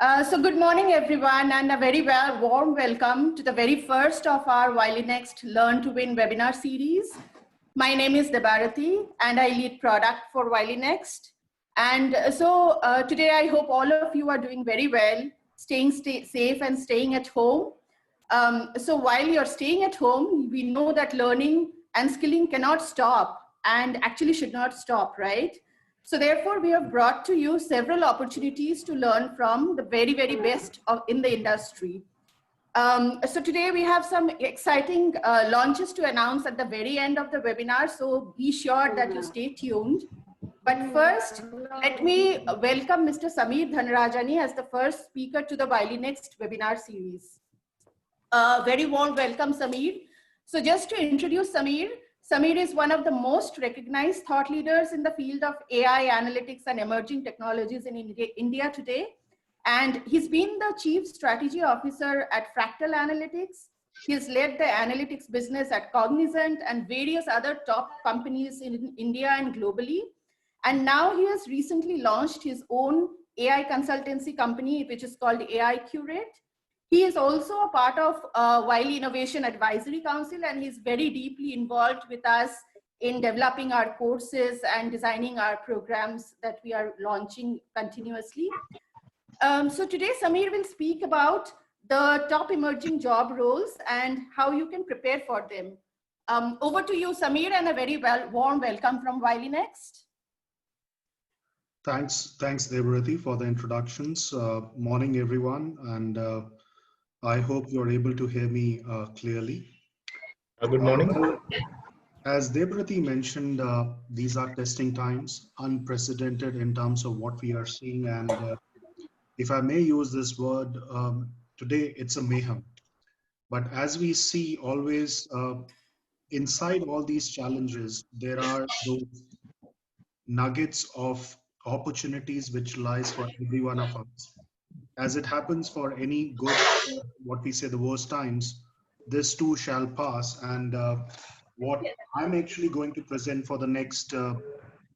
So good morning, everyone, and a very warm welcome to the very first of our Wiley Next Learn to Win webinar series. My name is Debarati, and I lead product for Wiley Next. And today I hope all of you are doing very well, staying safe and staying at home. So while you're staying at home, we know that learning and skilling cannot stop and actually should not stop, right? So therefore, we have brought to you several opportunities to learn from the very, very best in the industry. So today we have some exciting launches to announce at the very end of the webinar. So be sure that you stay tuned. But first, let me welcome Mr. Sameer Dhanarajani as the first speaker to the Wiley Next webinar series. Very warm welcome, Sameer. So just to introduce Sameer, Sameer is one of the most recognized thought leaders in the field of AI analytics and emerging technologies in India today. And he's been the Chief Strategy Officer at Fractal Analytics. He's led the analytics business at Cognizant and various other top companies in India and globally. And now he has recently launched his own AI consultancy company, which is called AI Curate. He is also a part of Wiley Innovation Advisory Council, and he's very deeply involved with us in developing our courses and designing our programs that we are launching continuously. So today, Sameer will speak about the top emerging job roles and how you can prepare for them. Over to you, Sameer, and a very warm welcome from Wiley Next. Thanks, Debarati, for the introductions. Morning, everyone, and I hope you're able to hear me clearly. Good morning. As Debarati mentioned, these are testing times, unprecedented in terms of what we are seeing. And if I may use this word, today it's a mayhem. But as we see always, inside all these challenges, there are those nuggets of opportunities which lies for every one of us. As it happens for any good, what we say the worst times, this too shall pass. And what I'm actually going to present for the next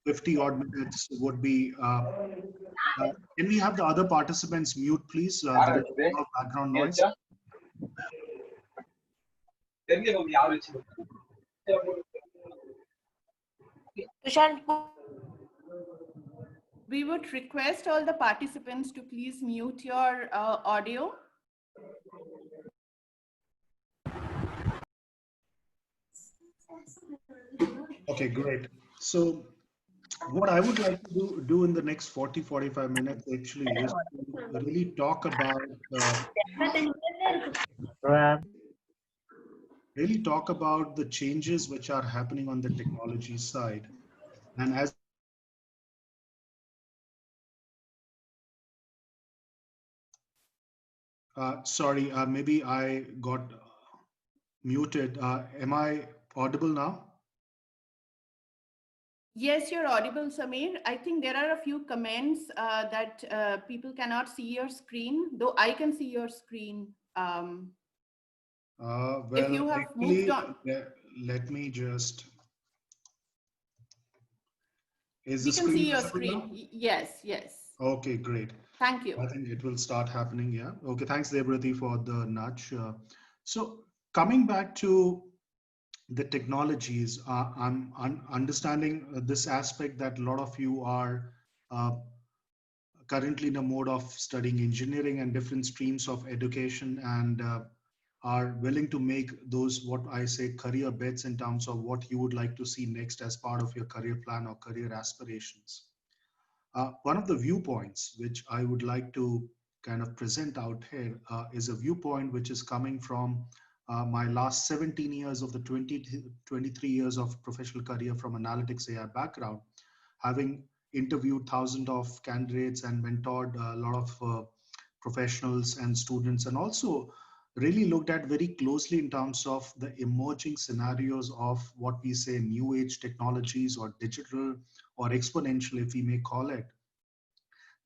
50 odd minutes would be, can we have the other participants mute, please? There is a lot of background noise. We would request all the participants to please mute your audio. Okay, great. So what I would like to do in the next 45 minutes actually is to really talk about the changes which are happening on the technology side. And as sorry, maybe I got muted. Am I audible now? Yes, you're audible, Sameer. I think there are a few comments that people cannot see your screen, though I can see your screen. Well, if you have moved on. Let me just. We can see your screen. Yes, yes. Okay, great. Thank you. I think it will start happening. Yeah. Okay. Thanks, Debarati, for the nudge. So coming back to the technologies, I'm understanding this aspect that a lot of you are currently in a mode of studying engineering and different streams of education and are willing to make those, what I say, career bets in terms of what you would like to see next as part of your career plan or career aspirations. One of the viewpoints which I would like to kind of present out here is a viewpoint which is coming from my last 17 years of the 23 years of professional career from analytics AI background, having interviewed thousands of candidates and mentored a lot of professionals and students, and also really looked at very closely in terms of the emerging scenarios of what we say new age technologies or digital or exponential, if we may call it.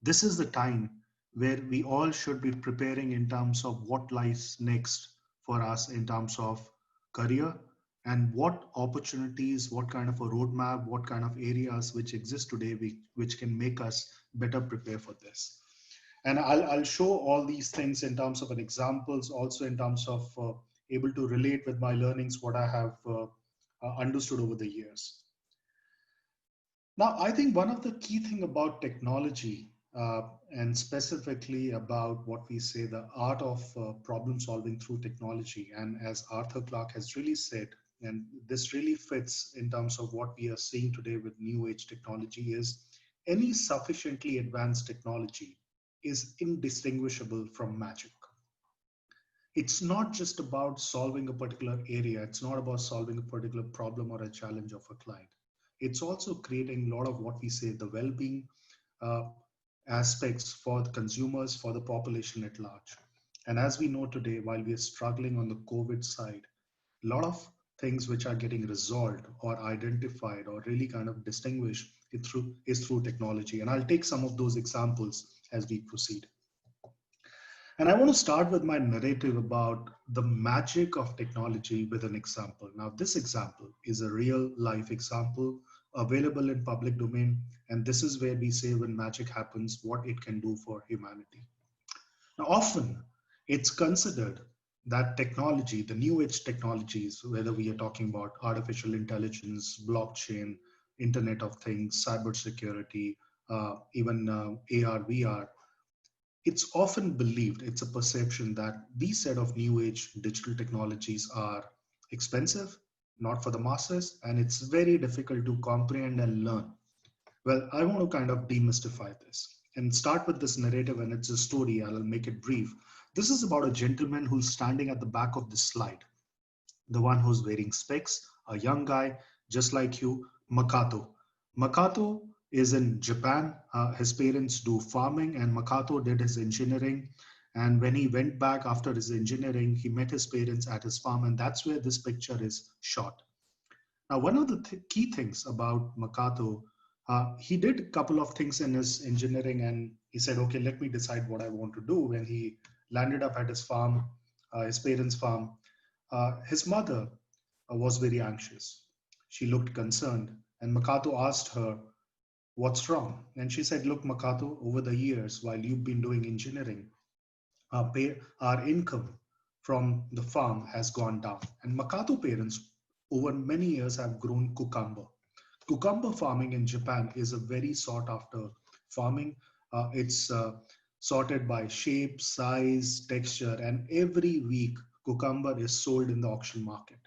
This is the time where we all should be preparing in terms of what lies next for us in terms of career and what opportunities, what kind of a roadmap, what kind of areas which exist today which can make us better prepare for this. And I'll show all these things in terms of an examples, also in terms of able to relate with my learnings, what I have understood over the years. Now, I think one of the key thing about technology, and specifically about what we say, the art of problem solving through technology, and as Arthur Clarke has really said, and this really fits in terms of what we are seeing today with new age technology, is any sufficiently advanced technology is indistinguishable from magic. It's not just about solving a particular area. It's not about solving a particular problem or a challenge of a client. It's also creating a lot of what we say, the well-being uh, aspects for the consumers, for the population at large. And as we know today, while we are struggling on the COVID side, a lot of things which are getting resolved or identified or really kind of distinguished is through technology. And I'll take some of those examples as we proceed. And I want to start with my narrative about the magic of technology with an example. Now, this example is a real life example available in public domain. And this is where we say when magic happens, what it can do for humanity. Now, often it's considered that technology, the new age technologies, whether we are talking about artificial intelligence, blockchain, Internet of Things, cybersecurity, even AR, VR, it's often believed, it's a perception that these set of new age digital technologies are expensive, not for the masses, and it's very difficult to comprehend and learn. Well, I want to kind of demystify this and start with this narrative, and it's a story. I'll make it brief. This is about a gentleman who's standing at the back of the slide, the one who's wearing specs, a young guy, just like you, Makato. Makato is in Japan. His parents do farming, and Makato did his engineering. And when he went back after his engineering, he met his parents at his farm, and that's where this picture is shot. Now, one of the key things about Makato, he did a couple of things in his engineering, and he said, okay, let me decide what I want to do. When he landed up at his farm, his parents' farm, his mother was very anxious. She looked concerned, and Makato asked her, what's wrong? And she said, look, Makato, over the years, while you've been doing engineering, our income from the farm has gone down. And Makato parents over many years have grown cucumber. Cucumber farming in Japan is a very sought after farming. It's sorted by shape, size, texture, and every week cucumber is sold in the auction market.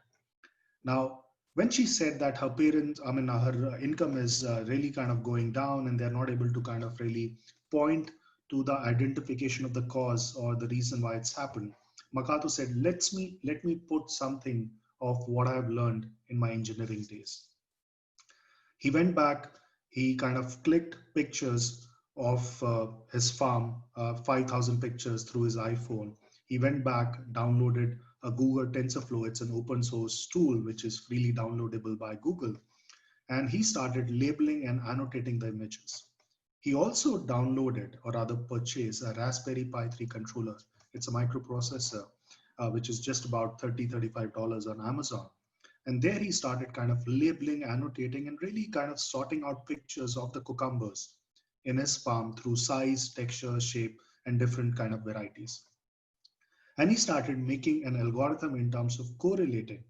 Now, when she said that her parents, I mean, her income is really kind of going down and they're not able to kind of really point to the identification of the cause or the reason why it's happened, Makato said, let me put something of what I've learned in my engineering days. He went back, he kind of clicked pictures of his farm, 5,000 pictures through his iPhone. He went back, downloaded a Google TensorFlow. It's an open source tool, which is freely downloadable by Google. And he started labeling and annotating the images. He also downloaded, or rather purchased, a Raspberry Pi 3 controller. It's a microprocessor, which is just about $30, $35 on Amazon. And there he started kind of labeling, annotating, and really kind of sorting out pictures of the cucumbers in his farm through size, texture, shape, and different kind of varieties. And he started making an algorithm in terms of correlating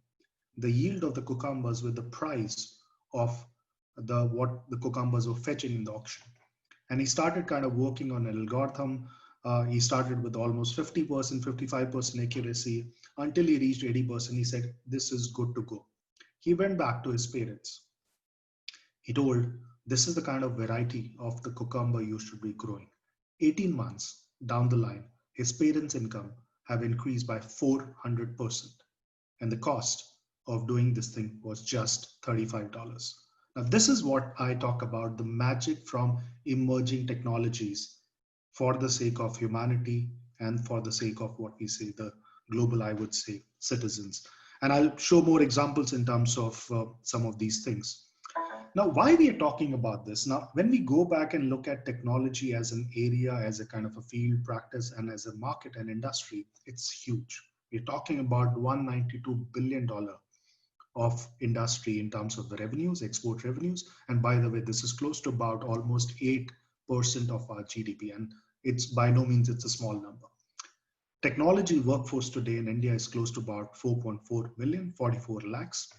the yield of the cucumbers with the price of what the cucumbers were fetching in the auction. And he started kind of working on an algorithm. He started with almost 50%, 55% accuracy until he reached 80%. He said, this is good to go. He went back to his parents. He told, this is the kind of variety of the cucumber you should be growing. 18 months down the line, his parents' income have increased by 400%. And the cost of doing this thing was just $35. Now, this is what I talk about, the magic from emerging technologies for the sake of humanity and for the sake of what we say, the global, I would say, citizens. And I'll show more examples in terms of some of these things. Now, why we are talking about this? Now, when we go back and look at technology as an area, as a kind of a field practice, and as a market and industry, it's huge. We're talking about $192 billion of industry in terms of the revenues, export revenues. And by the way, this is close to about almost 8% of our GDP. And it's by no means it's a small number. Technology workforce today in India is close to about 4.4 million, 44 lakhs.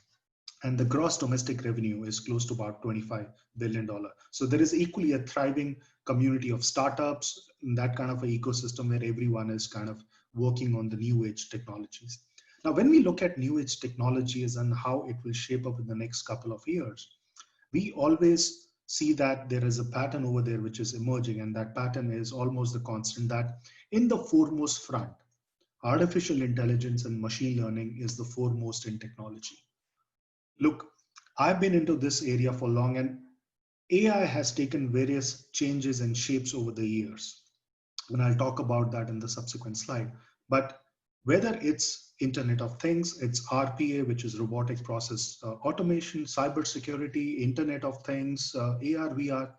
And the gross domestic revenue is close to about $25 billion. So there is equally a thriving community of startups, in that kind of an ecosystem where everyone is kind of working on the new age technologies. Now, when we look at new age technologies and how it will shape up in the next couple of years, we always see that there is a pattern over there which is emerging, and that pattern is almost the constant, that in the foremost front, artificial intelligence and machine learning is the foremost in technology. Look, I've been into this area for long, and AI has taken various changes and shapes over the years. And I'll talk about that in the subsequent slide. But whether it's Internet of Things, it's RPA, which is robotic process automation, cybersecurity, Internet of Things, AR, VR,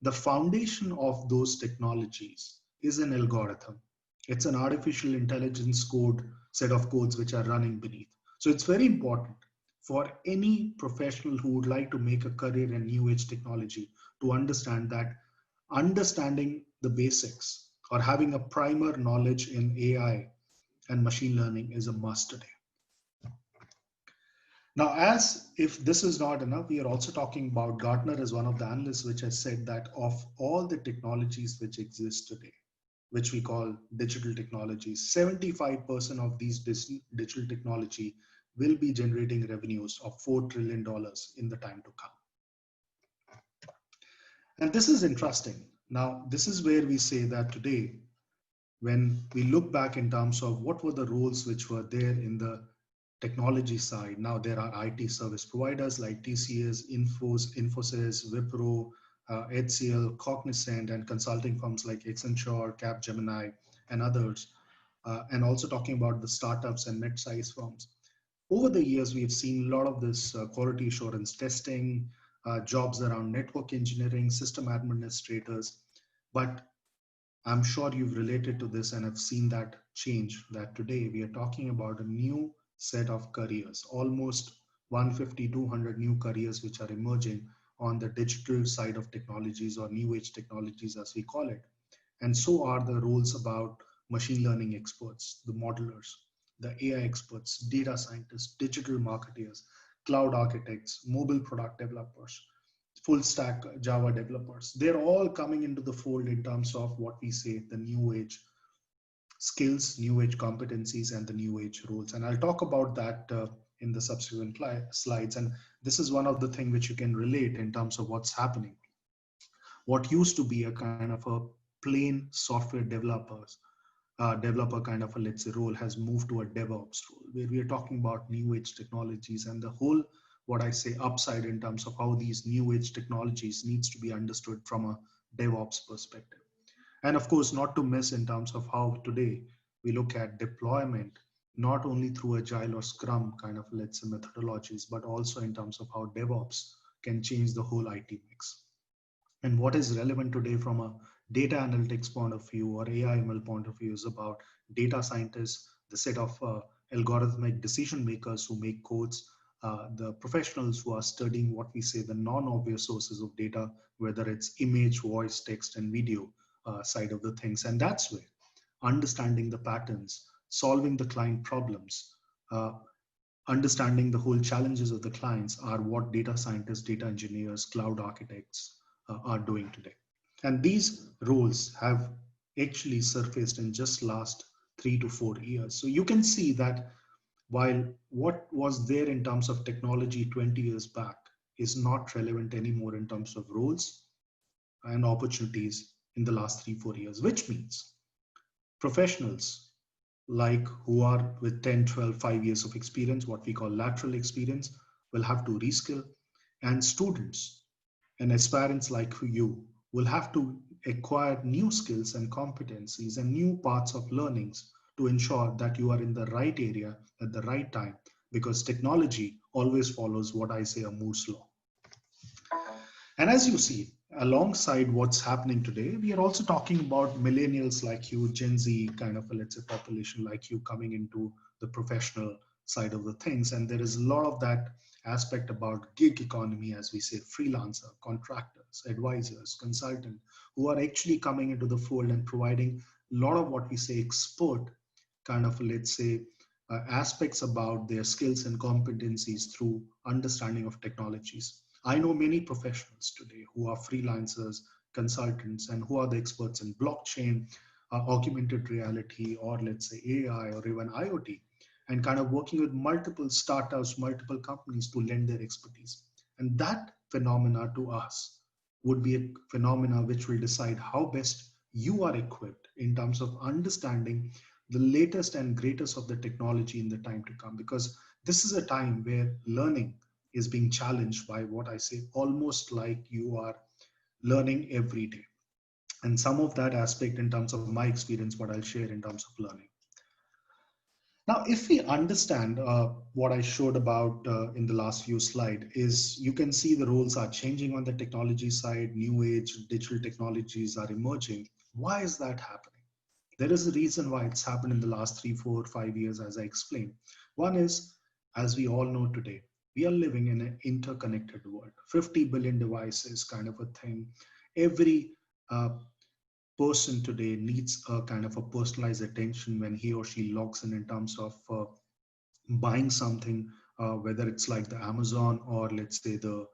the foundation of those technologies is an algorithm. It's an artificial intelligence set of codes which are running beneath. So it's very important for any professional who would like to make a career in new age technology to understand that understanding the basics or having a primer knowledge in AI and machine learning is a must today. Now, as if this is not enough, we are also talking about Gartner as one of the analysts, which has said that of all the technologies which exist today, which we call digital technologies, 75% of these digital technology will be generating revenues of $4 trillion in the time to come. And this is interesting. Now, this is where we say that today, when we look back in terms of what were the roles which were there in the technology side, now there are IT service providers like TCS, Infosys, Wipro, HCL, Cognizant, and consulting firms like Accenture, Capgemini, and others, and also talking about the startups and mid-sized firms. Over the years, we've seen a lot of this quality assurance testing, jobs around network engineering, system administrators. But I'm sure you've related to this and have seen that change, that today we are talking about a new set of careers, almost 150, 200 new careers which are emerging on the digital side of technologies, or new age technologies as we call it. And so are the roles about machine learning experts, the modelers, the AI experts, data scientists, digital marketers, cloud architects, mobile product developers, full stack Java developers. They're all coming into the fold in terms of what we say the new age skills, new age competencies, and the new age roles. And I'll talk about that in the subsequent slides. And this is one of the things which you can relate in terms of what's happening. What used to be a kind of a plain software developer kind of a, let's say, role has moved to a DevOps role, where we are talking about new age technologies and the whole, what I say, upside in terms of how these new age technologies needs to be understood from a DevOps perspective. And of course, not to miss in terms of how today we look at deployment, not only through Agile or Scrum kind of, let's say, methodologies, but also in terms of how DevOps can change the whole IT mix. And what is relevant today from a data analytics point of view or AI ML point of view is about data scientists, the set of algorithmic decision makers who make codes, the professionals who are studying what we say the non-obvious sources of data, whether it's image, voice, text, and video side of the things. And that's where understanding the patterns, solving the client problems, understanding the whole challenges of the clients are what data scientists, data engineers, cloud architects are doing today. And these roles have actually surfaced in just last 3 to 4 years. So you can see that while what was there in terms of technology 20 years back is not relevant anymore in terms of roles and opportunities in the last 3-4 years, which means professionals like who are with 10, 12, 5 years of experience, what we call lateral experience, will have to reskill, and students and aspirants like you will have to acquire new skills and competencies and new parts of learnings to ensure that you are in the right area at the right time, because technology always follows what I say a Moore's law. And as you see, alongside what's happening today, we are also talking about millennials like you, Gen Z kind of a, let's say, population like you coming into the professional side of the things. And there is a lot of that aspect about gig economy, as we say, freelancer, contractors, advisors, consultant, who are actually coming into the fold and providing a lot of what we say expert kind of, let's say, aspects about their skills and competencies through understanding of technologies. I know many professionals today who are freelancers, consultants, and who are the experts in blockchain, augmented reality, or let's say AI, or even IoT, and kind of working with multiple startups, multiple companies to lend their expertise. And that phenomena to us would be a phenomena which will decide how best you are equipped in terms of understanding the latest and greatest of the technology in the time to come, because this is a time where learning is being challenged by what I say, almost like you are learning every day. And some of that aspect in terms of my experience, what I'll share in terms of learning. Now, if we understand what I showed about in the last few slides, is you can see the roles are changing on the technology side, new age digital technologies are emerging. Why is that happening? There is a reason why it's happened in the last 3, 4, 5 years, as I explained. One is, as we all know today, we are living in an interconnected world, 50 billion devices kind of a thing. Every person today needs a kind of a personalized attention when he or she logs in terms of buying something, whether it's like the Amazon, or let's say the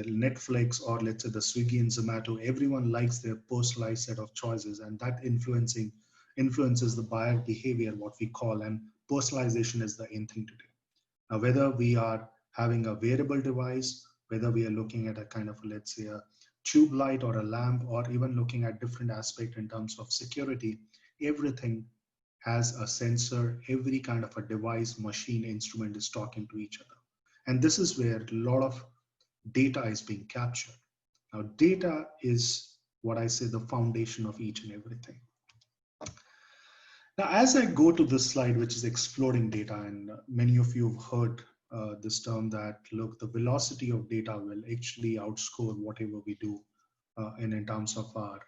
Netflix, or let's say the Swiggy and Zomato. Everyone likes their personalized set of choices, and that influences the buyer behavior, what we call, and personalization is the in thing today. Now, whether we are having a wearable device, whether we are looking at a kind of, let's say, a tube light or a lamp, or even looking at different aspects in terms of security, everything has a sensor. Every kind of a device, machine, instrument is talking to each other. And this is where a lot of data is being captured. Now, data is what I say the foundation of each and everything. Now, as I go to this slide, which is exploding data, and many of you have heard this term that, look, the velocity of data will actually outscore whatever we do in terms of our,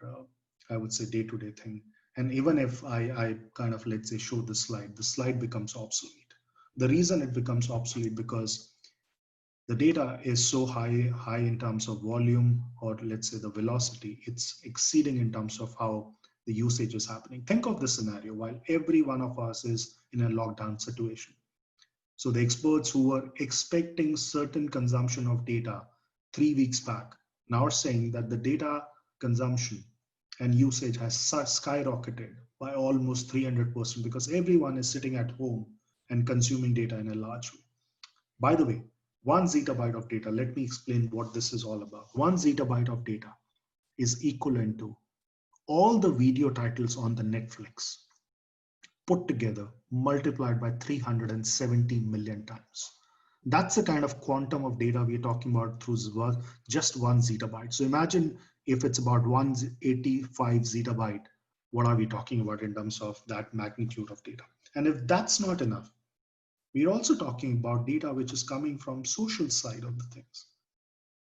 I would say, day-to-day thing. And even if I kind of, let's say, show the slide becomes obsolete. The reason it becomes obsolete because the data is so high in terms of volume, or let's say the velocity, it's exceeding in terms of how the usage is happening. Think of the scenario while every one of us is in a lockdown situation. So the experts who were expecting certain consumption of data 3 weeks back now are saying that the data consumption and usage has skyrocketed by almost 300% because everyone is sitting at home and consuming data in a large way. By the way, 1 zettabyte of data, let me explain what this is all about. 1 zettabyte of data is equivalent to all the video titles on the Netflix put together, multiplied by 370 million times. That's the kind of quantum of data we're talking about through just 1 zettabyte. So imagine if it's about 185 zettabyte, what are we talking about in terms of that magnitude of data? And if that's not enough, we're also talking about data which is coming from social side of the things.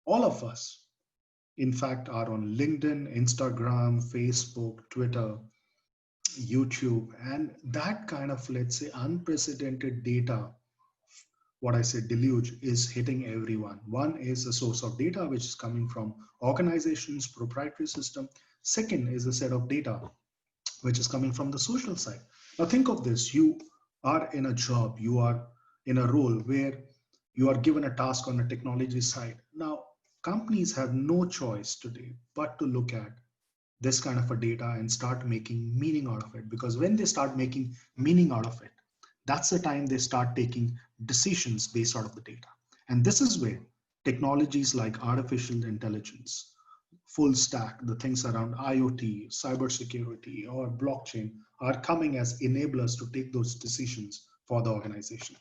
All of us, in fact, are on LinkedIn, Instagram, Facebook, Twitter, YouTube, and that kind of, let's say, unprecedented data, what I say deluge, is hitting everyone. One is a source of data which is coming from organizations, proprietary system. Second is a set of data which is coming from the social side. Now think of this, you are in a job, you are in a role where you are given a task on the technology side. Now, companies have no choice today but to look at this kind of a data and start making meaning out of it. Because when they start making meaning out of it, that's the time they start taking decisions based out of the data. And this is where technologies like artificial intelligence, full stack, the things around IoT, cybersecurity, or blockchain are coming as enablers to take those decisions for the organization.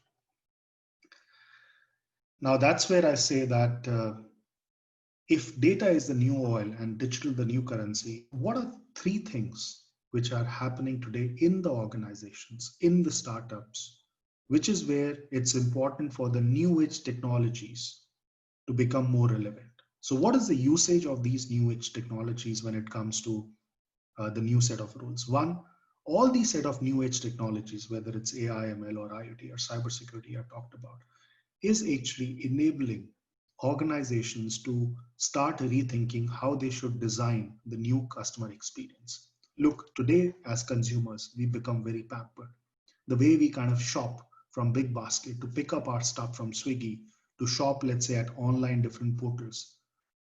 Now, that's where I say that if data is the new oil and digital the new currency, what are 3 things which are happening today in the organizations, in the startups, which is where it's important for the new age technologies to become more relevant? So what is the usage of these new age technologies when it comes to the new set of rules? One, all these set of new age technologies, whether it's AI, ML, or IoT or cybersecurity I've talked about, is actually enabling organizations to start rethinking how they should design the new customer experience. Look, today as consumers, we become very pampered. The way we kind of shop from Big Basket to pick up our stuff from Swiggy to shop, let's say, at online different portals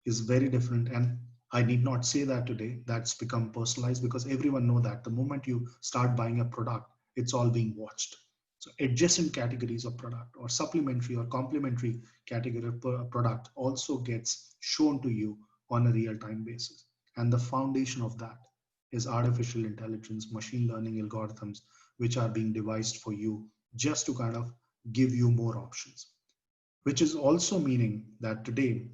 is very different. And I need not say that today. That's become personalized because everyone know that the moment you start buying a product, it's all being watched. So adjacent categories of product or supplementary or complementary category of product also gets shown to you on a real-time basis. And the foundation of that is artificial intelligence, machine learning algorithms, which are being devised for you just to kind of give you more options, which is also meaning that today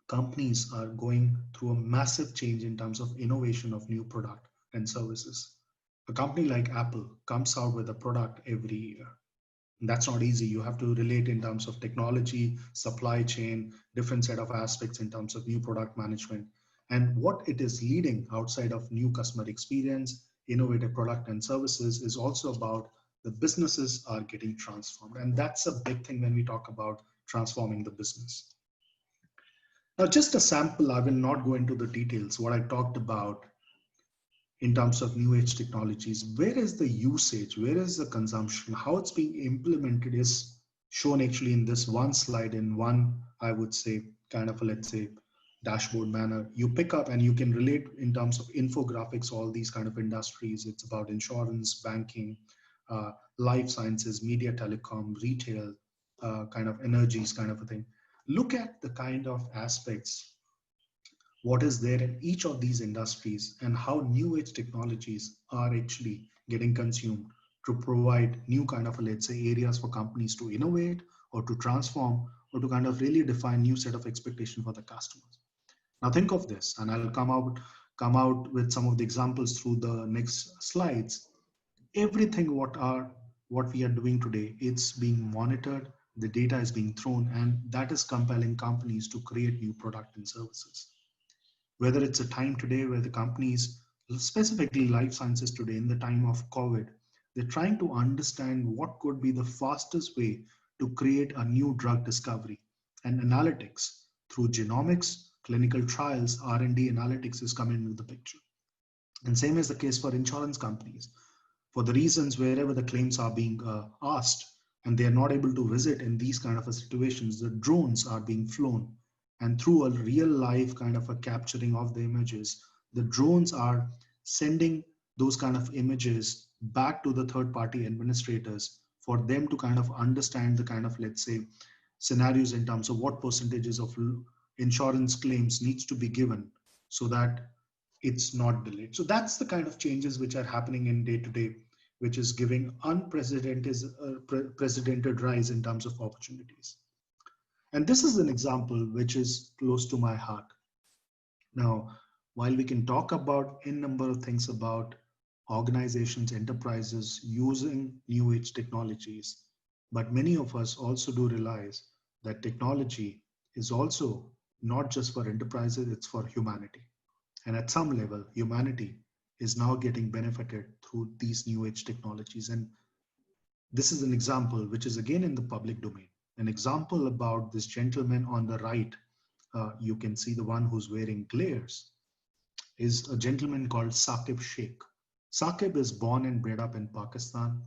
companies are going through a massive change in terms of innovation of new product and services. A company like Apple comes out with a product every year. And that's not easy. You have to relate in terms of technology, supply chain, different set of aspects in terms of new product management. And what it is leading outside of new customer experience, innovative product and services is also about the businesses are getting transformed. And that's a big thing when we talk about transforming the business. Now, just a sample, I will not go into the details, what I talked about in terms of new age technologies. Where is the usage? Where is the consumption? How it's being implemented is shown actually in this one slide in one, I would say, kind of a, let's say, dashboard manner. You pick up and you can relate in terms of infographics, all these kind of industries. It's about insurance, banking, life sciences, media, telecom, retail, kind of energies kind of a thing. Look at the kind of aspects, what is there in each of these industries and how new age technologies are actually getting consumed to provide new kind of, let's say, areas for companies to innovate or to transform or to kind of really define new set of expectation for the customers. Now think of this, and I'll come out with some of the examples through the next slides. Everything what we are doing today, it's being monitored, the data is being thrown, and that is compelling companies to create new product and services. Whether it's a time today where the companies, specifically life sciences today in the time of COVID, they're trying to understand what could be the fastest way to create a new drug discovery, and analytics through genomics, clinical trials, R&D analytics is coming into the picture. And same is the case for insurance companies. For the reasons wherever the claims are being asked and they're not able to visit in these kind of situations, the drones are being flown, and through a real life kind of a capturing of the images, the drones are sending those kind of images back to the third party administrators for them to kind of understand the kind of, let's say, scenarios in terms of what percentages of insurance claims needs to be given so that it's not delayed. So that's the kind of changes which are happening in day to day, which is giving unprecedented rise in terms of opportunities. And this is an example which is close to my heart. Now, while we can talk about a number of things about organizations, enterprises using new age technologies, but many of us also do realize that technology is also not just for enterprises, it's for humanity. And at some level, humanity is now getting benefited through these new age technologies. And this is an example which is again in the public domain. An example about this gentleman on the right, you can see the one who's wearing glares, is a gentleman called Saqib Sheikh. Saqib is born and bred up in Pakistan.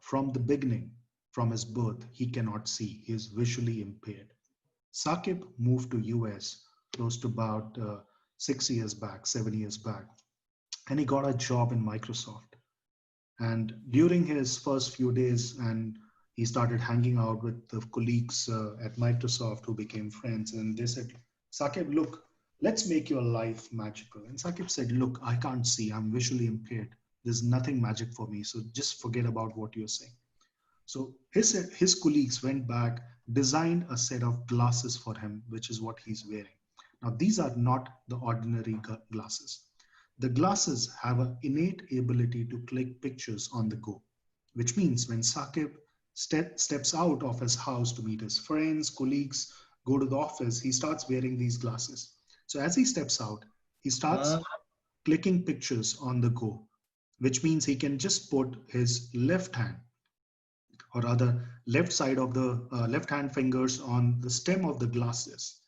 From the beginning, from his birth, he cannot see. He is visually impaired. Saqib moved to US close to about 6 years back, 7 years back, and he got a job in Microsoft. And during his first few days, and he started hanging out with the colleagues at Microsoft who became friends, and they said, Saqib, look, let's make your life magical. And Saqib said, look, I can't see, I'm visually impaired. There's nothing magic for me, so just forget about what you're saying. So his colleagues went back, designed a set of glasses for him, which is what he's wearing. Now, these are not the ordinary glasses. The glasses have an innate ability to click pictures on the go, which means when Saqib steps out of his house to meet his friends, colleagues, go to the office, he starts wearing these glasses. So as he steps out, he starts clicking pictures on the go. which means he can just put his left hand, or rather left side of the left hand fingers on the stem of the glasses,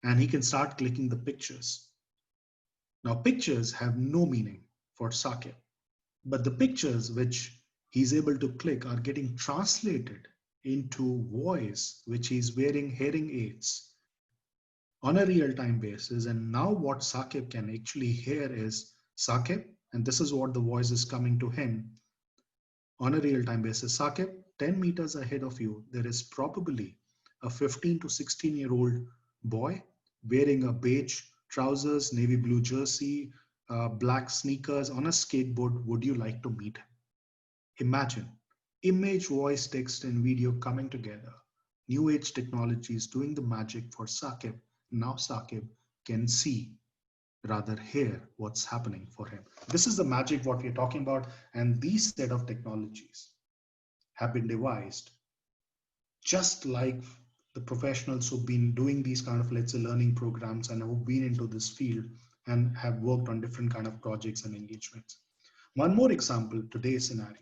and he can start clicking the pictures. Now pictures have no meaning for Sakib, but the pictures which he's able to click are getting translated into voice, which he's wearing hearing aids on a real-time basis. And now what Sakib can actually hear is Sakib, and this is what the voice is coming to him on a real-time basis. Sakib, 10 meters ahead of you, there is probably a 15 to 16-year-old boy wearing a beige trousers, navy blue jersey, black sneakers on a skateboard. Would you like to meet him? Imagine image, voice, text, and video coming together. New age technologies doing the magic for Sakib. Now Sakib can see, rather hear what's happening for him. This is the magic what we're talking about. And these set of technologies have been devised just like the professionals who've been doing these kind of, let's say, learning programs and who've been into this field and have worked on different kind of projects and engagements. One more example, today's scenario.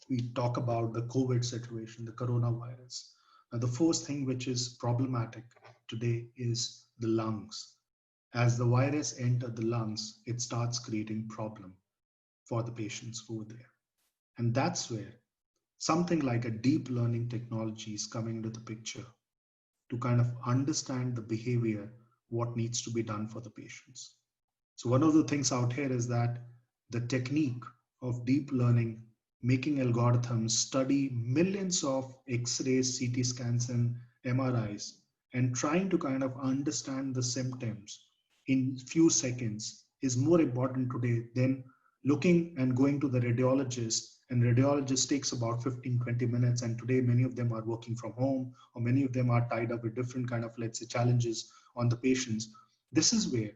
We talk about the COVID situation, the coronavirus. Now, the first thing which is problematic today is the lungs. As the virus enters the lungs, it starts creating problem for the patients over there. And that's where something like a deep learning technology is coming into the picture to kind of understand the behavior, what needs to be done for the patients. So one of the things out here is that the technique of deep learning, making algorithms study millions of X-rays, CT scans, and MRIs, and trying to kind of understand the symptoms in few seconds is more important today than looking and going to the radiologist, and radiologist takes about 15-20 minutes, and today many of them are working from home, or many of them are tied up with different kind of, let's say, challenges on the patients. This is where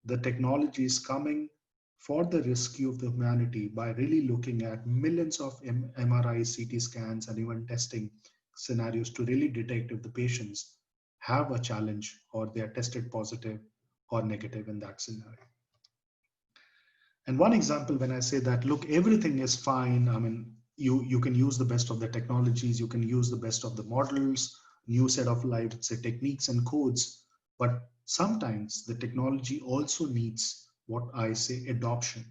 the technology is coming for the rescue of the humanity by really looking at millions of MRI, CT scans, and even testing scenarios to really detect if the patients have a challenge or they are tested positive or negative in that scenario. And one example, when I say that, look, everything is fine. I mean, you can use the best of the technologies, you can use the best of the models, new set of, let's say, techniques and codes, but sometimes the technology also needs what I say adoption,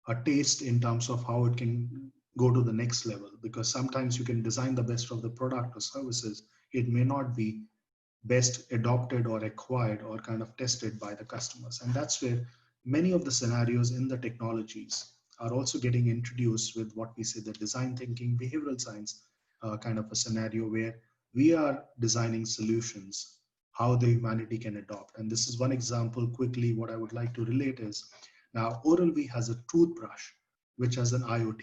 a taste in terms of how it can go to the next level, because sometimes you can design the best of the product or services. It may not be best adopted or acquired or kind of tested by the customers. And that's where many of the scenarios in the technologies are also getting introduced with what we say the design thinking, behavioral science kind of a scenario where we are designing solutions, how the humanity can adopt. And this is one example quickly. What I would like to relate is, now Oral-B has a toothbrush, which has an IoT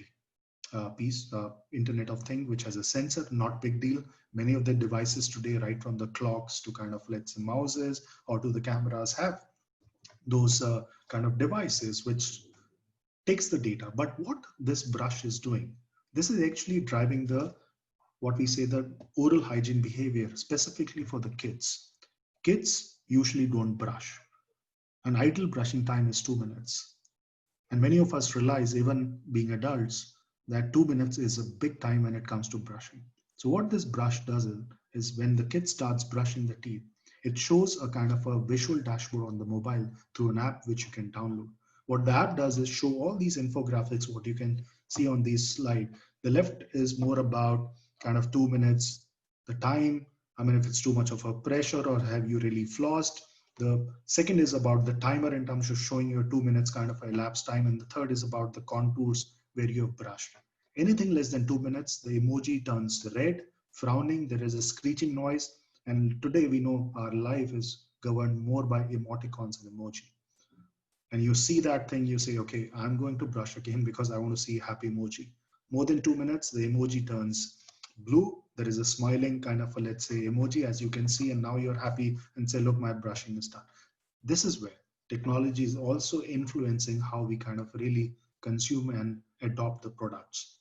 piece, Internet of Things, which has a sensor, not big deal. Many of the devices today, right from the clocks to kind of, let's say, mouses or to the cameras, have those kind of devices which takes the data. But what this brush is doing, this is actually driving the, what we say, the oral hygiene behavior, specifically for the kids. Kids usually don't brush. An ideal brushing time is 2 minutes. And many of us realize, even being adults, that 2 minutes is a big time when it comes to brushing. So what this brush does is when the kid starts brushing the teeth, it shows a kind of a visual dashboard on the mobile through an app which you can download. What the app does is show all these infographics, what you can see on this slide. The left is more about kind of 2 minutes, the time, I mean, if it's too much of a pressure or have you really flossed. The second is about the timer in terms of showing your 2 minutes kind of elapsed time. And the third is about the contours where you have brushed. Anything less than 2 minutes, the emoji turns red, frowning, there is a screeching noise. And today we know our life is governed more by emoticons and emoji. And you see that thing, you say, okay, I'm going to brush again because I want to see happy emoji. More than 2 minutes, the emoji turns blue. There is a smiling kind of a, let's say, emoji, as you can see, and now you're happy and say, look, my brushing is done. This is where technology is also influencing how we kind of really consume and adopt the products.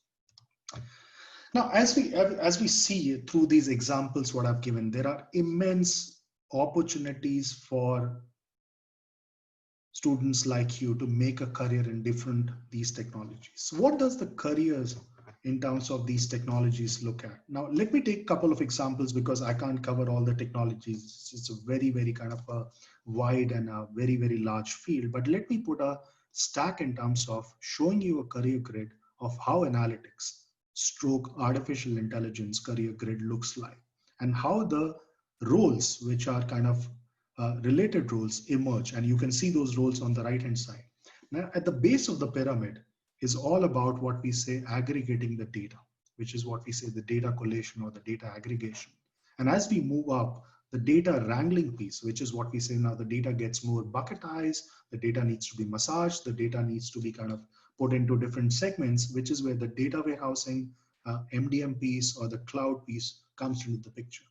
Now, as we see through these examples, what I've given, there are immense opportunities for students like you to make a career in different these technologies. So what does the careers in terms of these technologies look at? Now, let me take a couple of examples because I can't cover all the technologies. It's a very, very kind of a wide and a very, very large field. But let me put a stack in terms of showing you a career grid of how analytics stroke artificial intelligence career grid looks like, and how the roles which are kind of related roles emerge. And you can see those roles on the right hand side. Now, at the base of the pyramid is all about what we say aggregating the data, which is what we say the data collation or the data aggregation. And as we move up, the data wrangling piece, which is what we say now, the data gets more bucketized, the data needs to be massaged, the data needs to be kind of put into different segments, which is where the data warehousing, MDM piece or the cloud piece comes into the picture.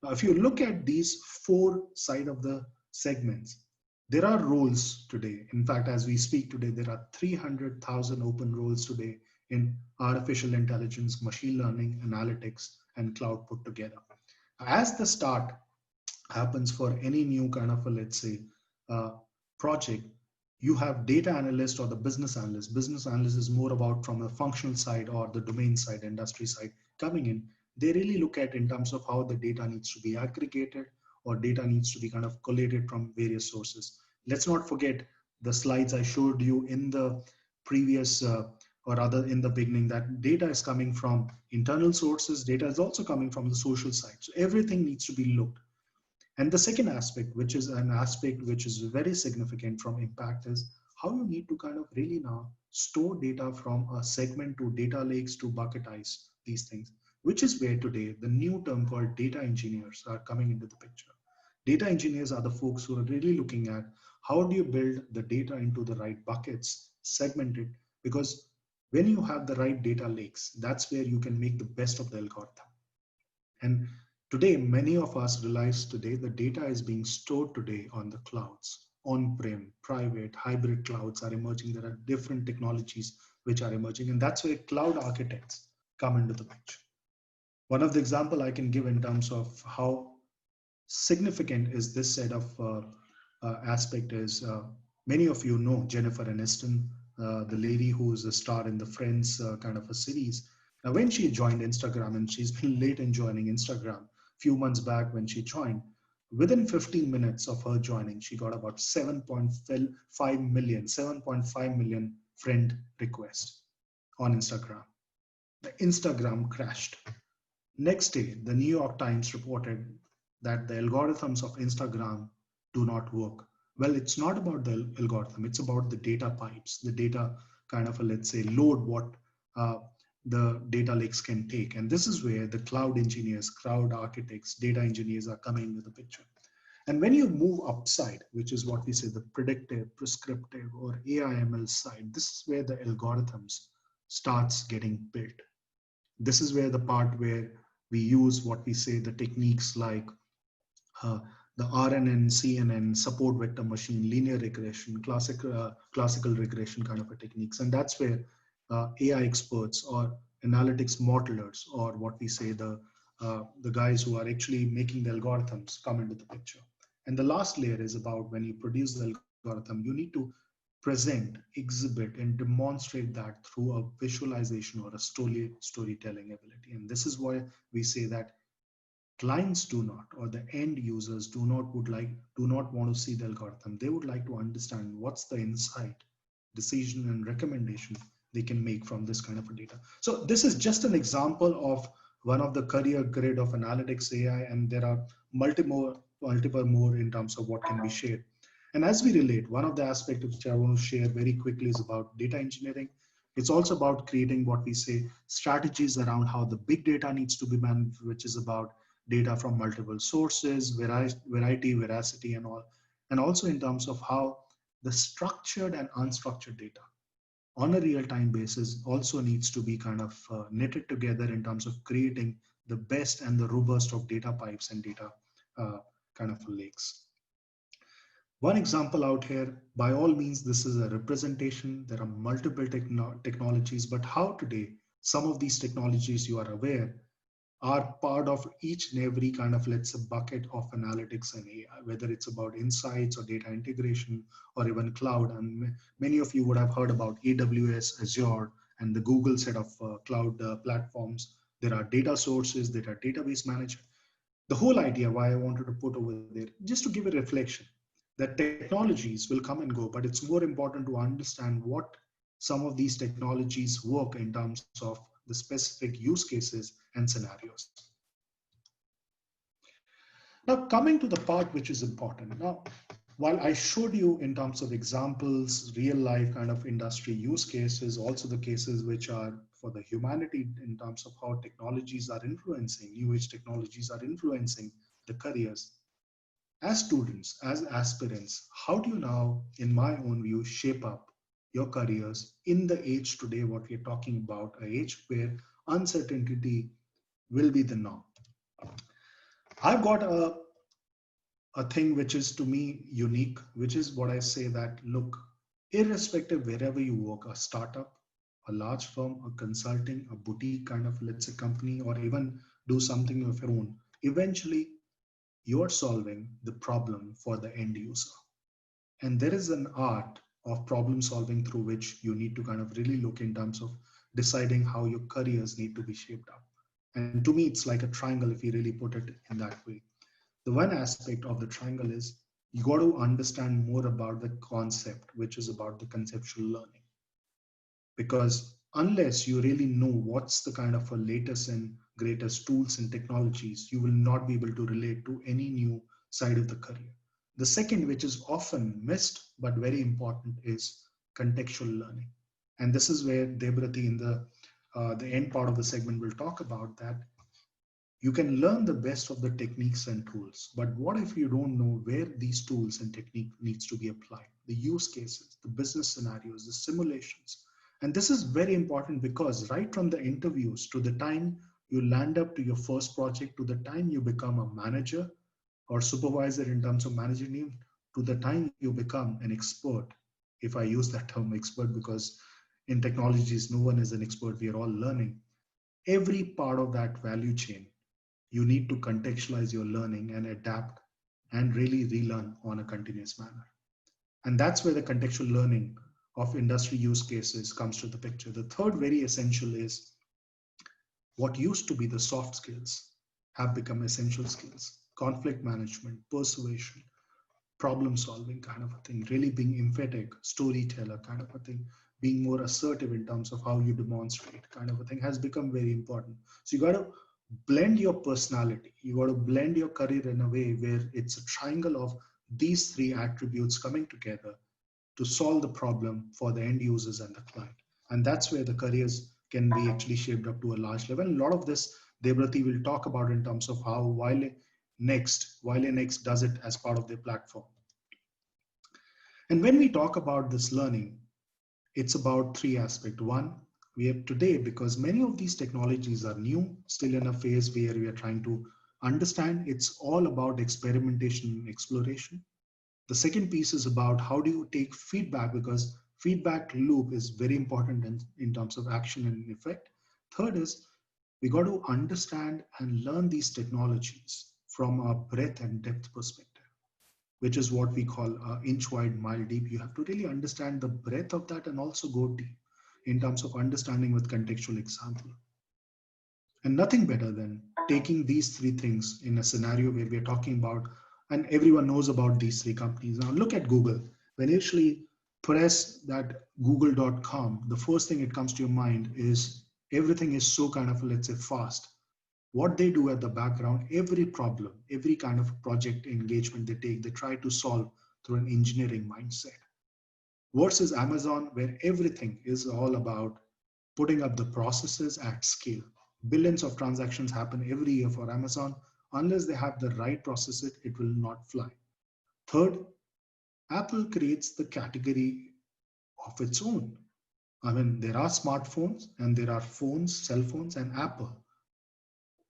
Now, if you look at these four side of the segments, there are roles today. In fact, as we speak today, there are 300,000 open roles today in artificial intelligence, machine learning, analytics, and cloud put together. As the start happens for any new kind of a, let's say, project, you have data analyst or the business analyst. Business analyst is more about from the functional side or the domain side, industry side coming in. They really look at in terms of how the data needs to be aggregated or data needs to be kind of collated from various sources. Let's not forget the slides I showed you in the previous or rather in the beginning, that data is coming from internal sources. Data is also coming from the social side. So everything needs to be looked. And the second aspect, which is an aspect which is very significant from impact, is how you need to kind of really now store data from a segment to data lakes to bucketize these things, which is where today the new term called data engineers are coming into the picture. Data engineers are the folks who are really looking at how do you build the data into the right buckets, segment it, because when you have the right data lakes, that's where you can make the best of the algorithm. And today, many of us realize today the data is being stored today on the clouds, on-prem, private, hybrid clouds are emerging. There are different technologies which are emerging, and that's where cloud architects come into the picture. One of the example I can give in terms of how significant is this set of aspect is many of you know Jennifer Aniston, the lady who is a star in the Friends kind of a series. Now, when she joined Instagram, and she's been late in joining Instagram, few months back when she joined, within 15 minutes of her joining, she got about 7.5 million friend requests on Instagram. The Instagram crashed. Next day, the New York Times reported that the algorithms of Instagram do not work. Well, it's not about the algorithm, it's about the data pipes, the data kind of a, let's say, load what the data lakes can take. And this is where the cloud engineers, cloud architects, data engineers are coming into the picture. And when you move upside, which is what we say the predictive, prescriptive, or AI/ML side, this is where the algorithms starts getting built. This is where the part where we use what we say the techniques like the RNN, CNN, support vector machine, linear regression, classical regression kind of a techniques. And that's where AI experts or analytics modelers, or what we say the guys who are actually making the algorithms come into the picture. And the last layer is about when you produce the algorithm, you need to present, exhibit, and demonstrate that through a visualization or a storytelling ability. And this is why we say that clients do not, or the end users do not want to see the algorithm. They would like to understand what's the insight, decision, and recommendation they can make from this kind of a data. So this is just an example of one of the career grid of analytics AI, and there are multiple more in terms of what can be shared. And as we relate, one of the aspects which I want to share very quickly is about data engineering. It's also about creating what we say strategies around how the big data needs to be managed, which is about data from multiple sources, variety, veracity, and all. And also in terms of how the structured and unstructured data on a real-time basis also needs to be kind of knitted together in terms of creating the best and the robust of data pipes and data kind of lakes. One example out here, by all means, this is a representation. There are multiple technologies, but how today some of these technologies, you are aware, are part of each and every kind of, let's say, bucket of analytics and AI, whether it's about insights or data integration or even cloud. And many of you would have heard about AWS, Azure, and the Google set of cloud platforms. There are data sources, there are database management. The whole idea why I wanted to put over there, just to give a reflection, that technologies will come and go, but it's more important to understand what some of these technologies work in terms of the specific use cases and scenarios. Now, coming to the part which is important. Now, while I showed you in terms of examples, real life kind of industry use cases, also the cases which are for the humanity in terms of how technologies are influencing, new age technologies are influencing the careers. As students, as aspirants, how do you now, in my own view, shape up your careers in the age today, what we're talking about, an age where uncertainty will be the norm? I've got a thing which is to me unique, which is what I say that, look, irrespective wherever you work, a startup, a large firm, a consulting, a boutique kind of, let's say, company, or even do something of your own, eventually you're solving the problem for the end user. And there is an art of problem solving through which you need to kind of really look in terms of deciding how your careers need to be shaped up. And to me, it's like a triangle if you really put it in that way. The one aspect of the triangle is you got to understand more about the concept, which is about the conceptual learning. Because unless you really know what's the kind of a latest and greatest tools and technologies, you will not be able to relate to any new side of the career. The second, which is often missed but very important, is contextual learning. And this is where Debrati in the end part of the segment will talk about that. You can learn the best of the techniques and tools, but what if you don't know where these tools and technique needs to be applied? The use cases, the business scenarios, the simulations. And this is very important because right from the interviews to the time you land up to your first project, to the time you become a manager or supervisor in terms of managing you, to the time you become an expert, if I use that term expert, because in technologies, no one is an expert, we are all learning. Every part of that value chain, you need to contextualize your learning and adapt and really relearn on a continuous manner. And that's where the contextual learning of industry use cases comes to the picture. The third very essential is what used to be the soft skills have become essential skills. Conflict management, persuasion, problem solving kind of a thing, really being emphatic, storyteller kind of a thing, being more assertive in terms of how you demonstrate kind of a thing has become very important. So you got to blend your personality. You got to blend your career in a way where it's a triangle of these three attributes coming together to solve the problem for the end users and the client. And that's where the careers can be actually shaped up to a large level. And a lot of this, Debrati will talk about in terms of how Wiley Next does it as part of their platform. And when we talk about this learning, it's about three aspects. One, we have today, because many of these technologies are new, still in a phase where we are trying to understand, it's all about experimentation and exploration. The second piece is about how do you take feedback, because feedback loop is very important in terms of action and effect. Third is we got to understand and learn these technologies from a breadth and depth perspective, which is what we call inch wide, mile deep. You have to really understand the breadth of that and also go deep in terms of understanding with contextual example. And nothing better than taking these three things in a scenario where we're talking about, and everyone knows about these three companies. Now look at Google. When you actually press that google.com, the first thing it comes to your mind is everything is so kind of, let's say, fast. What they do at the background, every problem, every kind of project engagement they take, they try to solve through an engineering mindset. Versus Amazon, where everything is all about putting up the processes at scale. Billions of transactions happen every year for Amazon. Unless they have the right processes, it will not fly. Third, Apple creates the category of its own. I mean, there are smartphones and there are phones, cell phones, and Apple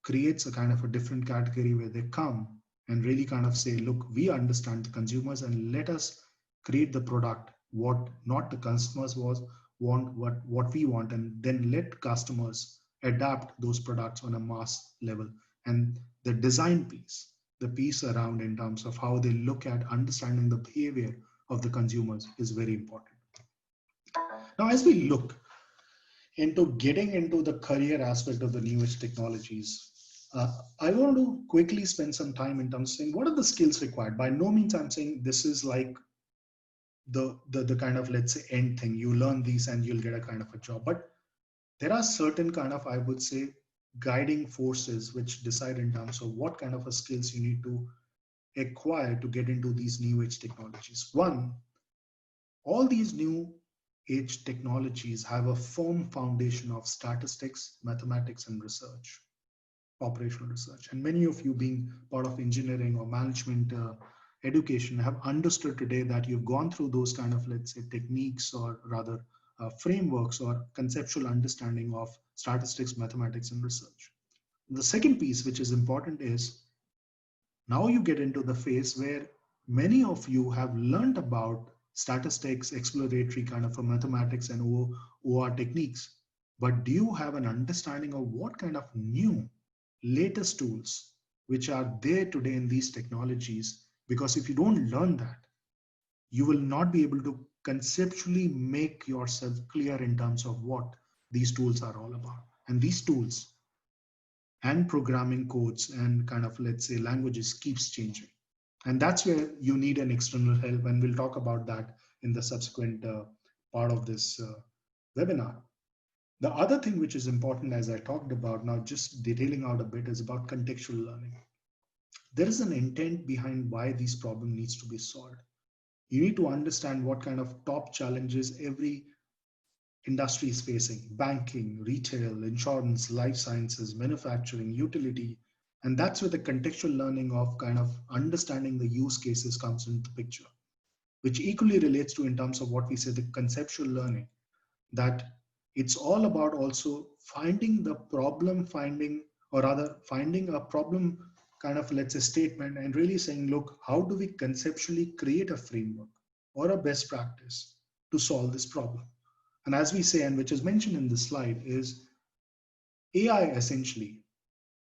creates a kind of a different category where they come and really kind of say, look, we understand the consumers and let us create the product, what not the customers want, what we want, and then let customers adapt those products on a mass level. And the design piece, the piece around in terms of how they look at understanding the behavior of the consumers is very important. Now, as we look into getting into the career aspect of the new age technologies, I want to quickly spend some time in terms of saying what are the skills required. By no means I'm saying this is like the kind of, let's say, end thing. You learn these and you'll get a kind of a job. But there are certain kind of, I would say, guiding forces which decide in terms of what kind of a skills you need to acquire to get into these new age technologies. One, all these new age technologies have a firm foundation of statistics, mathematics, and research, operational research. And many of you being part of engineering or management education have understood today that you've gone through those kind of, let's say, techniques or rather frameworks or conceptual understanding of statistics, mathematics, and research. The second piece, which is important, is now you get into the phase where many of you have learned about statistics, exploratory kind of a mathematics and OR techniques, but do you have an understanding of what kind of new latest tools which are there today in these technologies? Because if you don't learn that, you will not be able to conceptually make yourself clear in terms of what these tools are all about. And these tools and programming codes and kind of, let's say, languages keeps changing. And that's where you need an external help. And we'll talk about that in the subsequent part of this webinar. The other thing which is important, as I talked about now, just detailing out a bit, is about contextual learning. There is an intent behind why these problem needs to be solved. You need to understand what kind of top challenges every industry is facing: banking, retail, insurance, life sciences, manufacturing, utility. And that's where the contextual learning of kind of understanding the use cases comes into the picture, which equally relates to in terms of what we say the conceptual learning, that it's all about also finding the problem finding, or rather finding a problem kind of, let's say, statement, and really saying, look, how do we conceptually create a framework or a best practice to solve this problem? And as we say, and which is mentioned in this slide, is AI essentially,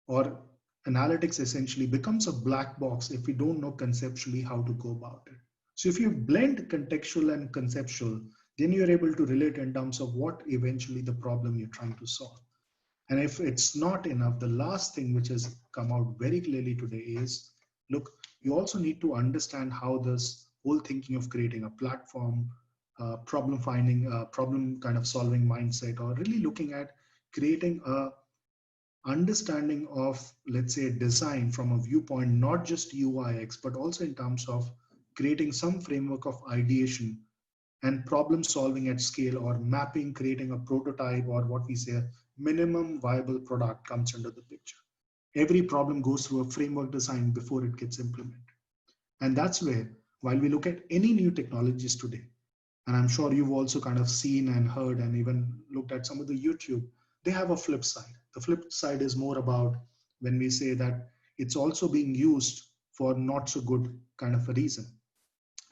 or analytics essentially, becomes a black box if we don't know conceptually how to go about it. So if you blend contextual and conceptual, then you're able to relate in terms of what eventually the problem you're trying to solve. And if it's not enough, the last thing which has come out very clearly today is, look, you also need to understand how this whole thinking of creating a platform, problem finding, problem kind of solving mindset, or really looking at creating a understanding of, let's say, design from a viewpoint, not just UIX, but also in terms of creating some framework of ideation and problem solving at scale, or mapping, creating a prototype, or what we say, minimum viable product comes into the picture. Every problem goes through a framework design before it gets implemented. And that's where, while we look at any new technologies today, and I'm sure you've also kind of seen and heard and even looked at some of the YouTube, they have a flip side. The flip side is more about when we say that it's also being used for not so good kind of a reason.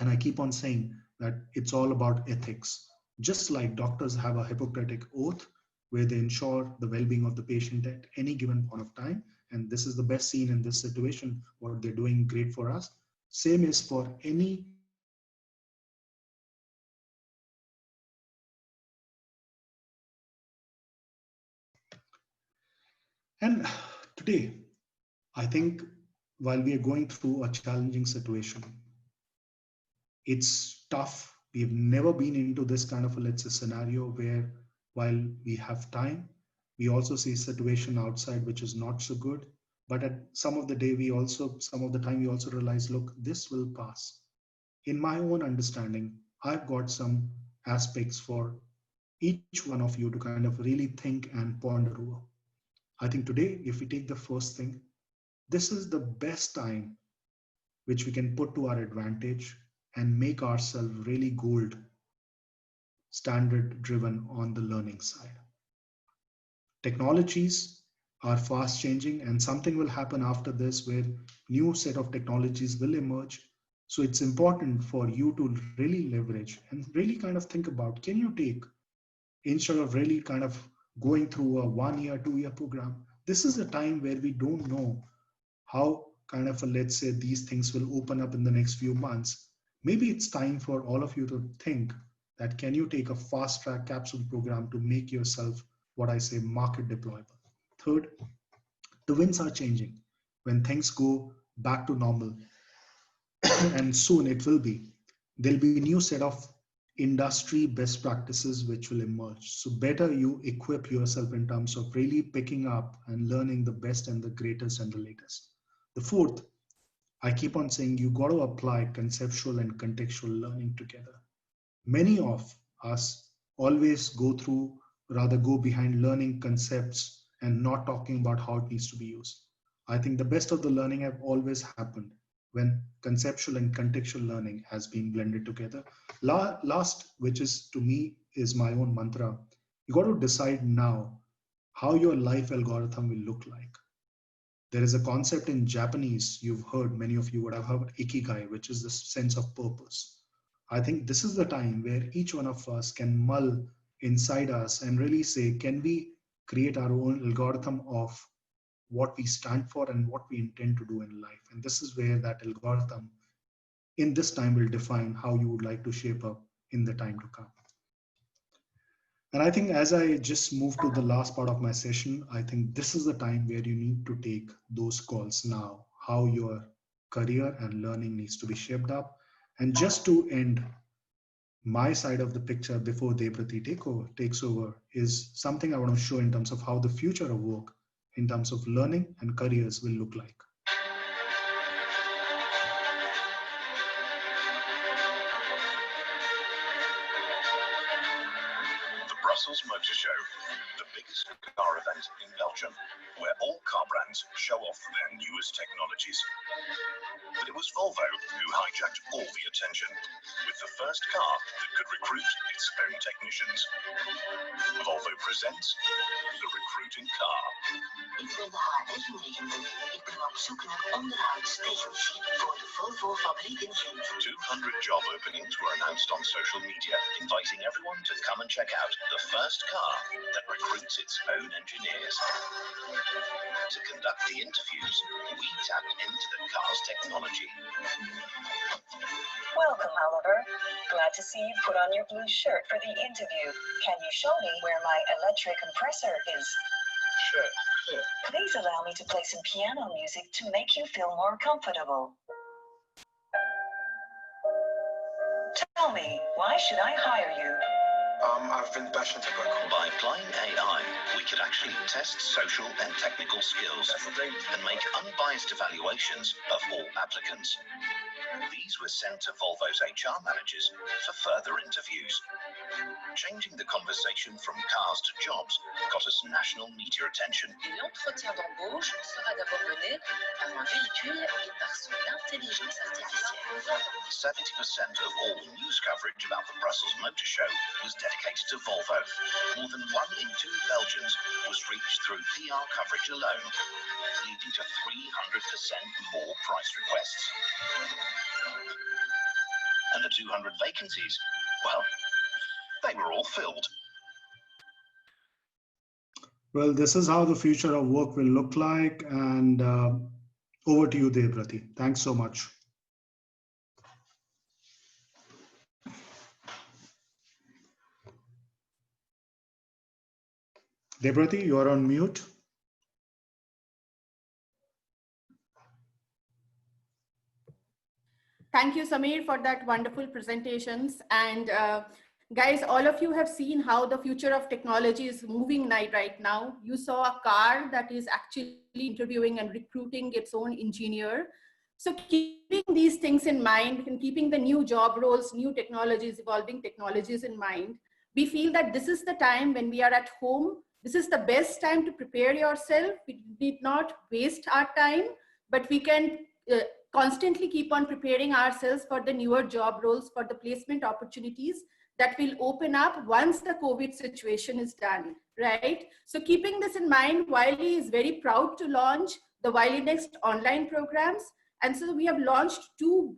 And I keep on saying that it's all about ethics. Just like doctors have a Hippocratic oath where they ensure the well-being of the patient at any given point of time, and this is the best seen in this situation, what they're doing great for us. Same is for any And today, I think while we are going through a challenging situation, it's tough. We've never been into this kind of a, let's say, scenario where while we have time, we also see a situation outside which is not so good. But at some of the day, some of the time, we also realize, look, this will pass. In my own understanding, I've got some aspects for each one of you to kind of really think and ponder over. I think today, if we take the first thing, this is the best time which we can put to our advantage and make ourselves really gold standard driven on the learning side. Technologies are fast changing, and something will happen after this where new set of technologies will emerge. So it's important for you to really leverage and really kind of think about, can you take, instead of really kind of going through a 1 year, 2 year program. This is a time where we don't know how kind of, let's say, these things will open up in the next few months. Maybe it's time for all of you to think that can you take a fast track capsule program to make yourself, what I say, market deployable. Third, the winds are changing. When things go back to normal, and soon it will be, there'll be a new set of industry best practices which will emerge. So better you equip yourself in terms of really picking up and learning the best and the greatest and the latest. The fourth, I keep on saying you got to apply conceptual and contextual learning together. Many of us always go behind learning concepts and not talking about how it needs to be used. I think the best of the learning have always happened when conceptual and contextual learning has been blended together. Last, which is to me is my own mantra, you got to decide now how your life algorithm will look like. There is a concept in Japanese, you've heard, many of you would have heard, ikigai, which is the sense of purpose. I think this is the time where each one of us can mull inside us and really say, can we create our own algorithm of what we stand for and what we intend to do in life? And this is where that algorithm in this time will define how you would like to shape up in the time to come. And I think as I just move to the last part of my session, I think this is the time where you need to take those calls now, how your career and learning needs to be shaped up. And just to end my side of the picture before Debrati takes over is something I want to show in terms of how the future of work in terms of learning and careers will look like. Brussels Motor Show, the biggest car event in Belgium, where all car brands show off their newest technologies. But it was Volvo who hijacked all the attention, with the first car that could recruit its own technicians. Volvo presents the recruiting car. Ik ben de HR-9. Ik ben op zoek naar onderhoudstechnici voor de Volvo-fabriek in Gent. 200 job openings were announced on social media, inviting everyone to come and check out the first car that recruits its own engineers. To conduct the interviews, we tapped into the car's technology. Welcome, Oliver. Glad to see you put on your blue shirt for the interview. Can you show me where my electric compressor is? Sure. Yeah. Please allow me to play some piano music to make you feel more comfortable. Tell me, why should I hire you? I've been passionate about by applying AI, we could actually test social and technical skills and make unbiased evaluations of all applicants. These were sent to Volvo's HR managers for further interviews. Changing the conversation from cars to jobs got us national media attention. L'entretien d'embauche sera d'abord mené par un véhicule et par son intelligence artificielle. 70% of all news coverage about the Brussels Motor Show was dedicated to Volvo. More than 1 in 2 Belgians was reached through PR coverage alone, leading to 300% more price requests. And the 200 vacancies, well, they were all filled. Well, this is how the future of work will look like. And over to you, Debrati. Thanks so much. Debrati, you are on mute. Thank you, Samir, for that wonderful presentations. And guys, all of you have seen how the future of technology is moving right now. You saw a car that is actually interviewing and recruiting its own engineer. So keeping these things in mind and keeping the new job roles, new technologies, evolving technologies in mind, we feel that this is the time when we are at home. This is the best time to prepare yourself. We need not waste our time, but we can constantly keep on preparing ourselves for the newer job roles, for the placement opportunities that will open up once the COVID situation is done, right? So keeping this in mind, Wiley is very proud to launch the Wiley Next online programs. And so we have launched 2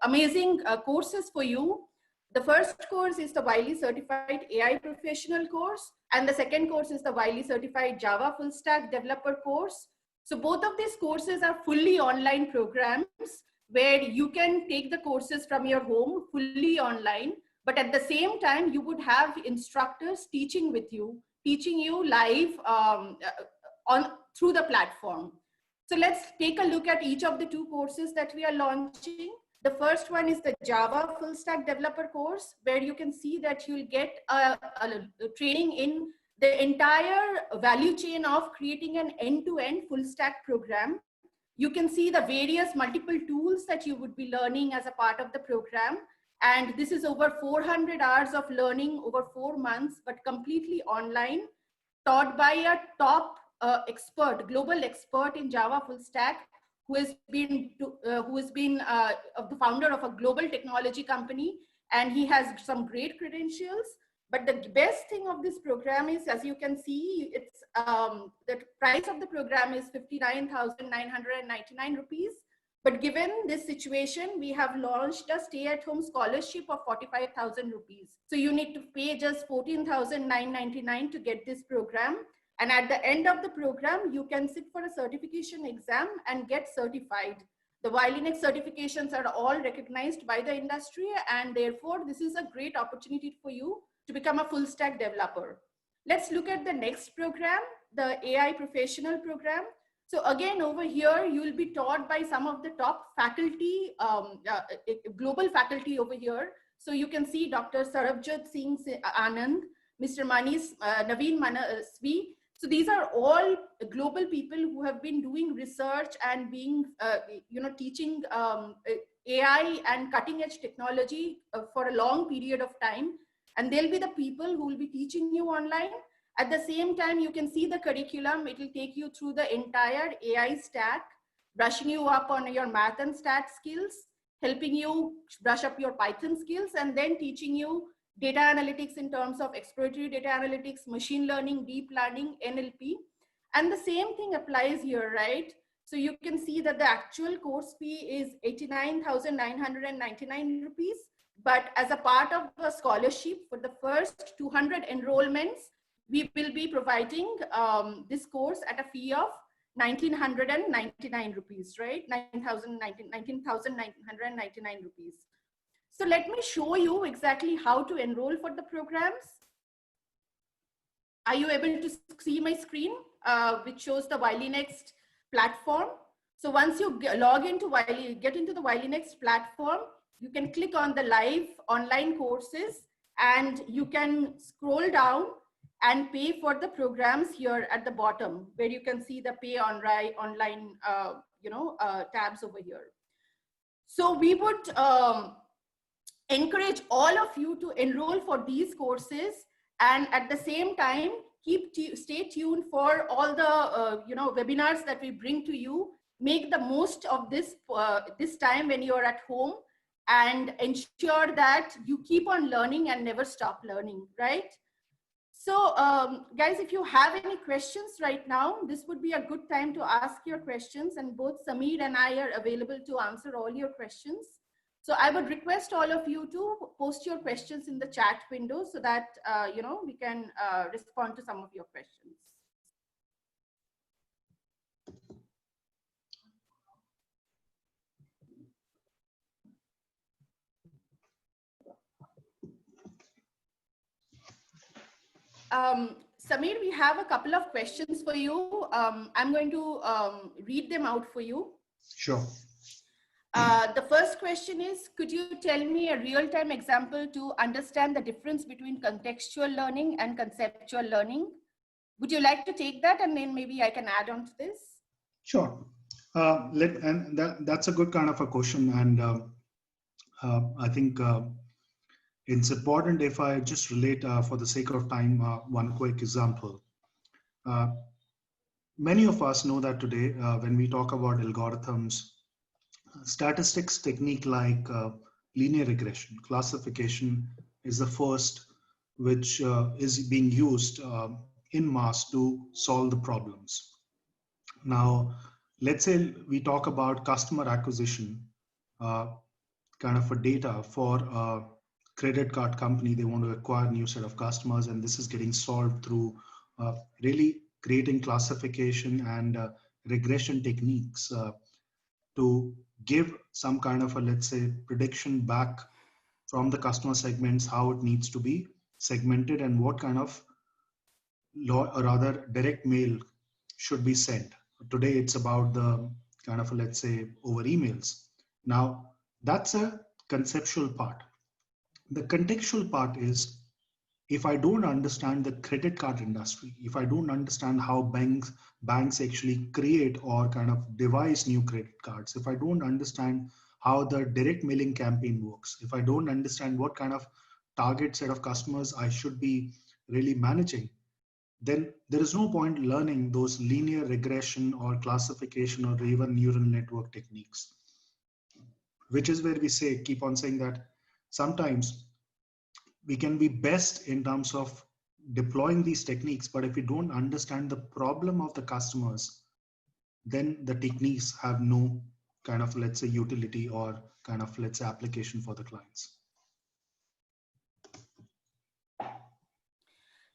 amazing courses for you. The first course is the Wiley Certified AI Professional course, and the second course is the Wiley Certified Java Full Stack Developer course. So both of these courses are fully online programs where you can take the courses from your home fully online, but at the same time, you would have instructors teaching with you, teaching you live through the platform. So let's take a look at each of the two courses that we are launching. The first one is the Java Full Stack Developer course, where you can see that you'll get a training in the entire value chain of creating an end-to-end full stack program. You can see the various multiple tools that you would be learning as a part of the program. And this is over 400 hours of learning over 4 months, but completely online, taught by a top expert, global expert in Java full stack, who has been the founder of a global technology company, and he has some great credentials. But the best thing of this program is, as you can see, it's the price of the program is 59,999 rupees. But given this situation, we have launched a stay-at-home scholarship of 45,000 rupees. So you need to pay just 14,999 to get this program. And at the end of the program, you can sit for a certification exam and get certified. The WileyNext certifications are all recognized by the industry, and therefore this is a great opportunity for you to become a full stack developer. Let's look at the next program, the AI Professional program. So again, over here, you will be taught by some of the top faculty, global faculty over here. So you can see Dr. Sarabjot Singh Anand, Mr. Naveen Manasvi. So these are all global people who have been doing research and being, teaching AI and cutting edge technology for a long period of time. And they'll be the people who will be teaching you online. At the same time, you can see the curriculum. It will take you through the entire AI stack, brushing you up on your math and stat skills, helping you brush up your Python skills, and then teaching you data analytics in terms of exploratory data analytics, machine learning, deep learning, NLP. And the same thing applies here, right? So you can see that the actual course fee is 89,999 rupees. But as a part of the scholarship for the first 200 enrollments, we will be providing this course at a fee of 1,999 rupees, right? 19,999 rupees. So let me show you exactly how to enroll for the programs. Are you able to see my screen, which shows the WileyNext platform? So once you log into get into the WileyNext platform, you can click on the live online courses, and you can scroll down and pay for the programs here at the bottom, where you can see the pay online tabs over here. So we would encourage all of you to enroll for these courses, and at the same time stay tuned for all the webinars that we bring to you. Make the most of this this time when you are at home, and ensure that you keep on learning and never stop learning, right? So guys, if you have any questions right now, this would be a good time to ask your questions, and both Sameer and I are available to answer all your questions. So I would request all of you to post your questions in the chat window so that we can respond to some of your questions. Sameer, we have a couple of questions for you. I'm going to read them out for you. Sure. The first question is, could you tell me a real-time example to understand the difference between contextual learning and conceptual learning? Would you like to take that, and then maybe I can add on to this? Sure. That's a good kind of a question. And I think it's important if I just relate, for the sake of time, one quick example. Many of us know that today, when we talk about algorithms, statistics technique like linear regression, classification is the first which is being used in mass to solve the problems. Now, let's say we talk about customer acquisition, kind of a data for credit card company, they want to acquire a new set of customers, and this is getting solved through really creating classification and regression techniques to give some kind of a, let's say, prediction back from the customer segments, how it needs to be segmented and what kind of law or rather direct mail should be sent. Today it's about the kind of, let's say, over emails. Now that's a conceptual part. The contextual part is, if I don't understand the credit card industry, if I don't understand how banks actually create or kind of devise new credit cards, if I don't understand how the direct mailing campaign works, if I don't understand what kind of target set of customers I should be really managing, then there is no point learning those linear regression or classification or even neural network techniques, which is where we say, keep on saying that sometimes we can be best in terms of deploying these techniques, but if we don't understand the problem of the customers, then the techniques have no kind of, let's say, utility or kind of, let's say, application for the clients.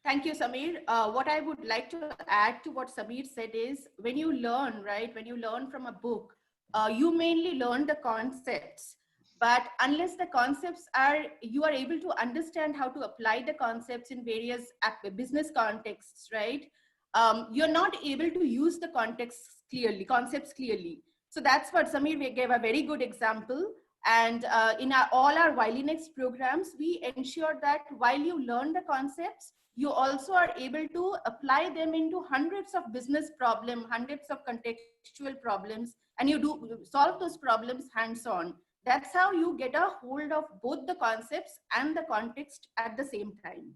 Thank you, Samir. What I would like to add to what Samir said is, when you learn, right, when you learn from a book, you mainly learn the concepts. But unless the concepts are, you are able to understand how to apply the concepts in various business contexts, right? You're not able to use the concepts clearly. So that's what Samir gave a very good example. And in all our WilyNext programs, we ensure that while you learn the concepts, you also are able to apply them into hundreds of business problems, hundreds of contextual problems, and you do solve those problems hands-on. That's how you get a hold of both the concepts and the context at the same time.